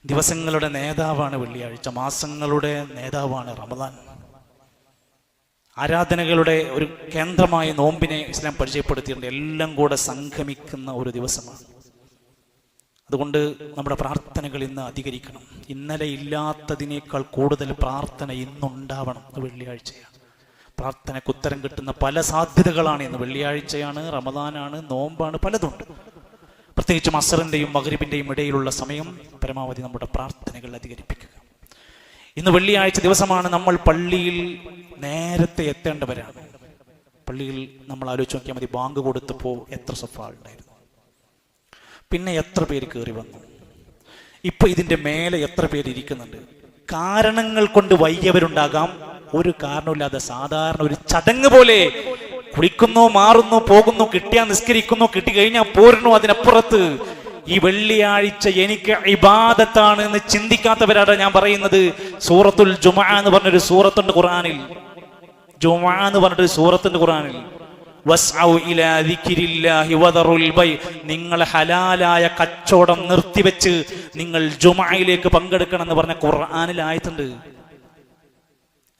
ദിവസങ്ങളുടെ നേതാവാണ് വെള്ളിയാഴ്ച, മാസങ്ങളുടെ നേതാവാണ് റമദാൻ. ആരാധനകളുടെ ഒരു കേന്ദ്രമായ നോമ്പിനെ ഇസ്ലാം പരിചയപ്പെടുത്തിയിട്ടുണ്ട്. എല്ലാം കൂടെ സംഗമിക്കുന്ന ഒരു ദിവസമാണ്. അതുകൊണ്ട് നമ്മുടെ പ്രാർത്ഥനകൾ ഇന്ന് അധികരിക്കണം. ഇന്നലെ ഇല്ലാത്തതിനേക്കാൾ കൂടുതൽ പ്രാർത്ഥന ഇന്നുണ്ടാവണം. വെള്ളിയാഴ്ചയാണ്, പ്രാർത്ഥനയ്ക്ക് ഉത്തരം കിട്ടുന്ന പല സാധ്യതകളാണ് ഇന്ന്. വെള്ളിയാഴ്ചയാണ്, റമദാനാണ്, നോമ്പാണ്, പലതുണ്ട്. പ്രത്യേകിച്ചും അസറിൻ്റെയും മഗ്രിബിൻ്റെയും ഇടയിലുള്ള സമയം പരമാവധി നമ്മുടെ പ്രാർത്ഥനകൾ അധികരിപ്പിക്കുക. ഇന്ന് വെള്ളിയാഴ്ച ദിവസമാണ്. നമ്മൾ പള്ളിയിൽ നേരത്തെ എത്തേണ്ടവരാണ്. പള്ളിയിൽ നമ്മൾ ആലോചിച്ച് നോക്കിയാൽ മതി, ബാങ്ക് കൊടുത്തപ്പോൾ എത്ര സഫാളുണ്ടായിരുന്നു, പിന്നെ എത്ര പേര് കയറി വന്നു, ഇപ്പൊ ഇതിന്റെ മേലെ എത്ര പേര് ഇരിക്കുന്നുണ്ട്. കാരണങ്ങൾ കൊണ്ട് വൈകിയവരുണ്ടാകാം, ഒരു കാരണമില്ലാതെ സാധാരണ ഒരു ചടങ്ങ് പോലെ കുളിക്കുന്നു, മാറുന്നു, പോകുന്നു, കിട്ടിയാൽ നിസ്കരിക്കുന്നു, കിട്ടിക്കഴിഞ്ഞാൽ പോരുന്നു. അതിനപ്പുറത്ത് ഈ വെള്ളിയാഴ്ച എനിക്ക് ഇബാദത്താണ് എന്ന് ചിന്തിക്കാത്തവരാണ് ഞാൻ പറയുന്നത്. സൂറത്തുൽ ജുമുഅ എന്ന് പറഞ്ഞൊരു സൂറത്തുണ്ട് ഖുർആനിൽ. ജുമുഅ എന്ന് പറഞ്ഞൊരു സൂറത്തുണ്ട് ഖുർആനിൽ. വസ്ഔ ഇലാ ദിക്രില്ലാഹി വദറുൽ ബൈ, നിങ്ങൾ ഹലാലായ കച്ചവടം നിർത്തിവെച്ച് നിങ്ങൾ ജുമുഅയിലേക്ക് പങ്കെടുക്കണം എന്ന് പറഞ്ഞ ഖുർആനിൽ ആയത്തുണ്ട്.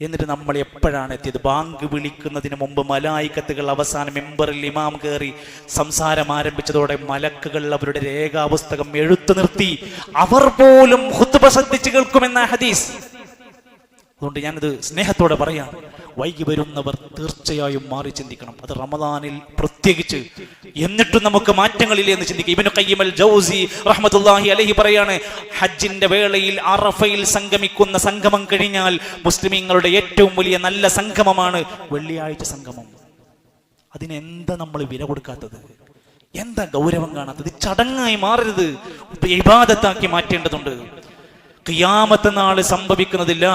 എന്നിട്ട് നമ്മൾ എപ്പോഴാണ് എത്തിയത്? ബാങ്ക് വിളിക്കുന്നതിന് മുമ്പ് മലായിക്കത്തുകൾ അവസാനം മെമ്പറിൽ ഇമാം കയറി സംസാരം ആരംഭിച്ചതോടെ മലക്കുകൾ അവരുടെ രേഖാപുസ്തകം എഴുത്തു നിർത്തി. അവർ പോലും ഖുത്ബ ശ്രദ്ധിച്ചു കേൾക്കുമെന്ന ഹദീസ്. അതുകൊണ്ട് ഞാനിത് സ്നേഹത്തോടെ പറയാം, വൈകി വരുന്നവർ തീർച്ചയായും മാറി ചിന്തിക്കണം. അത് റമദാനിൽ പ്രത്യേകിച്ച്. എന്നിട്ടും നമുക്ക് മാറ്റങ്ങളില്ലേ എന്ന് ചിന്തിക്കുക. ഇബ്നു ഖയ്യിം അൽ ജൗസി റഹ്മത്തുള്ളാഹി അലൈഹി പറയാണ്, ഹജ്ജിന്റെ വേളയിൽ അറഫയിൽ സംഗമിക്കുന്ന സംഗമം കഴിഞ്ഞാൽ മുസ്ലിമീങ്ങളുടെ ഏറ്റവും വലിയ നല്ല സംഗമമാണ് വെള്ളിയാഴ്ച സംഗമം. അതിനെന്താ നമ്മൾ വില കൊടുക്കാത്തത്? എന്താ ഗൗരവം കാണാത്തത്? ചടങ്ങായി മാറരുത്, ഇബാദത്താക്കി മാറ്റേണ്ടതുണ്ട്. ഖിയാമത്ത് നാൾ സംഭവിക്കുന്നതില്ല.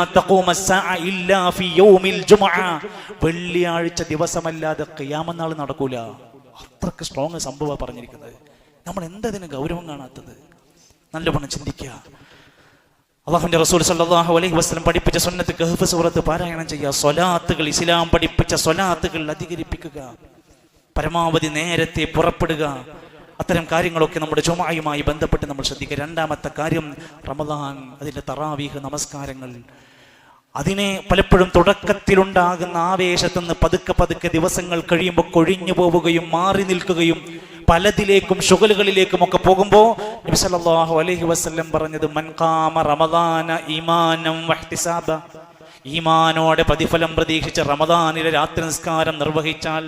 വെള്ളിയാഴ്ച ദിവസമല്ലാതെ ഖിയാമത്ത് നാൾ നടക്കൂല. അത്രക്ക് സ്ട്രോങ് സംഭവം പറഞ്ഞിരിക്കുന്നത്. നമ്മൾ എന്തതിന് ഗൗരവം കാണാത്തത്? നല്ലവണ്ണം ചിന്തിക്കുക. അല്ലാഹുവിന്റെ റസൂൽ സല്ലല്ലാഹു അലൈഹി വസല്ലം പഠിപ്പിച്ച സുന്നത്ത് കഹ്ഫ് സൂറത്ത് പാരായണം ചെയ്യുക. സ്വലാത്തുകൾ, ഇസ്ലാം പഠിപ്പിച്ച സ്വലാത്തുകൾ അധികരിപ്പിക്കുക. പരമാവധി നേരത്തെ പുറപ്പെടുക. അത്തരം കാര്യങ്ങളൊക്കെ നമ്മുടെ ജുമുഅയുമായി ബന്ധപ്പെട്ട് നമ്മൾ ശ്രദ്ധിക്കുക. രണ്ടാമത്തെ കാര്യം റമദാൻ, അതിൻ്റെ തറാവീഹ് നമസ്കാരങ്ങൾ. അതിനെ പലപ്പോഴും തുടക്കത്തിലുണ്ടാകുന്ന ആവേശത്തുനിന്ന് പതുക്കെ പതുക്കെ ദിവസങ്ങൾ കഴിയുമ്പോൾ കൊഴിഞ്ഞു പോവുകയും മാറി നിൽക്കുകയും പലതിലേക്കും ശുഗലുകളിലേക്കും ഒക്കെ പോകുമ്പോൾ നബി സല്ലല്ലാഹു അലൈഹി വസല്ലം പറഞ്ഞത്, മൻ ഖാമ റമദാന ഈമാനം വഹ്തിസാബ, ഈമാനോടെ പ്രതിഫലം പ്രതീക്ഷിച്ച് റമദാനിലെ രാത്രി നിസ്കാരം നിർവഹിച്ചാൽ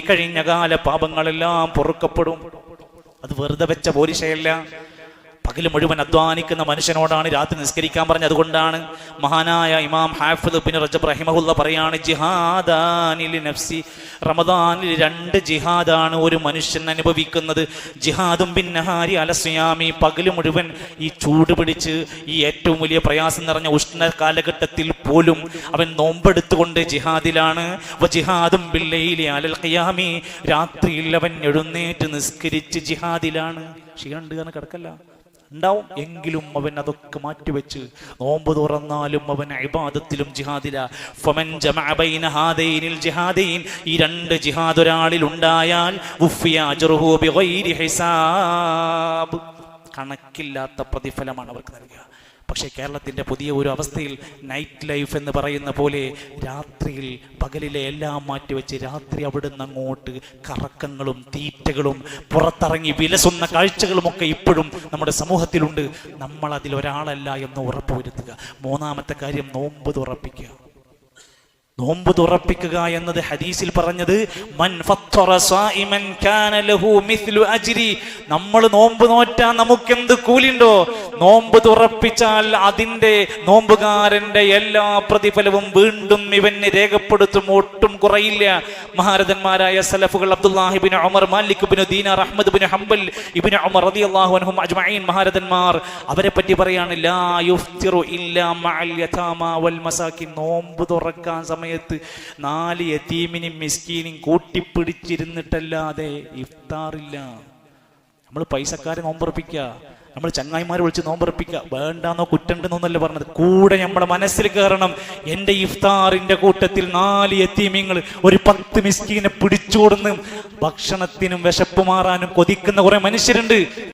കഴിഞ്ഞകാല പാപങ്ങളെല്ലാം പൊറുക്കപ്പെടും. അത് വെറുതെ വെച്ച പോരിശയല്ല. പകല് മുഴുവൻ അധ്വാനിക്കുന്ന മനുഷ്യനോടാണ് രാത്രി നിസ്കരിക്കാൻ പറഞ്ഞത്. അതുകൊണ്ടാണ് മഹാനായ ഇമാം ഹാഫിദ് ഇബ്നു റജബ് റഹിമഹുല്ല പറയാണ്, ജിഹാദാനി ലിനഫ്സി, റമദാനിൽ 2 ജിഹാദാണ് ഒരു മനുഷ്യൻ അനുഭവിക്കുന്നത്. ജിഹാദും ബിന്നഹാരി അല സിയാമി, പകല് മുഴുവൻ ഈ ചൂട് പിടിച്ച് ഈ ഏറ്റവും വലിയ പ്രയാസം നിറഞ്ഞ ഉഷ്ണ കാലഘട്ടത്തിൽ പോലും അവൻ നോമ്പെടുത്തുകൊണ്ട് ജിഹാദിലാണ്. ജിഹാദും ബില്ലൈലി അലൽ ഖിയാമി, രാത്രിയിൽ അവൻ എഴുന്നേറ്റ് നിസ്കരിച്ച് ജിഹാദിലാണ്. ക്ഷീണുണ്ട് കാരണം കിടക്കല്ല ഉണ്ടാവും, എങ്കിലും അവൻ അതൊക്കെ മാറ്റിവെച്ച് നോമ്പ് തുറന്നാലും അവൻ ഇബാദത്തിലും ജിഹാദില. ഫമൻ ജമഅ ബൈന ഹാദൈനിൽ ജിഹാദൈൻ, ഈ 2 ജിഹാദ് ഒരാളിൽ ഉണ്ടായാൽ ഉഫിയ അജ്റുഹു ബിഗൈരി ഹിസാബ്, കണക്കില്ലാത്ത പ്രതിഫലമാണ് അവർക്ക് നൽകുക. പക്ഷേ കേരളത്തിൻ്റെ പുതിയ ഒരു അവസ്ഥയിൽ നൈറ്റ് ലൈഫ് എന്ന് പറയുന്ന പോലെ രാത്രിയിൽ പകലിലെ എല്ലാം മാറ്റിവെച്ച് രാത്രി അവിടുന്ന് അങ്ങോട്ട് കറക്കങ്ങളും തീറ്റകളും പുറത്തിറങ്ങി വിലസുന്ന കാഴ്ചകളുമൊക്കെ ഇപ്പോഴും നമ്മുടെ സമൂഹത്തിലുണ്ട്. നമ്മൾ അതിലൊരാളല്ല എന്ന് ഉറപ്പുവരുത്തുക. മൂന്നാമത്തെ കാര്യം, നോമ്പ് തുറപ്പിക്കുക. നോമ്പ് തുറപ്പിക്കുക എന്നത് ഹദീസിൽ പറഞ്ഞത്, മൻ ഫത്തറ സായിമൻ കാന ലഹു മിസ്ലു അജ്രി, നമ്മൾ നോമ്പ് നോറ്റാൽ നമുക്കെന്ത് കൂലിയുണ്ടോ, നോമ്പ് തുറപ്പിച്ചാൽ അതിൻ്റെ നോമ്പുകാരന്റെ എല്ലാ പ്രതിഫലവും വീണ്ടും ഇവന് രേഖപ്പെടുത്തും, ഒട്ടും കുറയില്ല. മഹാരഥന്മാരായ സലഫുകൾ അബ്ദുല്ലാഹി ഇബ്നു ഉമർ, മാലിക് ഇബ്നു ദീനാർ, അഹ്മദ് ഇബ്നു ഹംബൽ, ഇബ്നു ഉമർ റളിയല്ലാഹു അൻഹും അജ്മഈൻ, മഹാരഥന്മാർ, അവരെ പറ്റി പറയാണ്, ലാ യുഫ്തിറു ഇല്ലാ മഅൽ യതാമ വൽ മസാകിൻ, നോമ്പ് തുറക്കാൻ സമയത്ത് 4 യതീമിനും മിസ്കീനും കൂട്ടിപ്പിടിച്ചിരുന്നിട്ടല്ലാതെ ഇഫ്താറില്ല. നമ്മൾ പൈസക്കാരെ നോമ്പുറപ്പിക്കുക, നമ്മൾ ചങ്ങായിമാരെ വിളിച്ച് നോമ്പുറപ്പിക്കുക, വേണ്ടാന്നോ കുറ്റണ്ടെന്നൊന്നല്ല പറഞ്ഞത്. കൂടെ നമ്മുടെ മനസ്സിൽ കയറണം, എൻ്റെ ഇഫ്താറിന്റെ കൂട്ടത്തിൽ 4 യതീമിങ്ങൾ, ഒരു 10 മിസ്കീനെ പിടിച്ചുകൊടുന്ന് ഭക്ഷണത്തിനും വിശപ്പ് മാറാനും കൊതിക്കുന്ന കുറെ മനുഷ്യരുണ്ട്.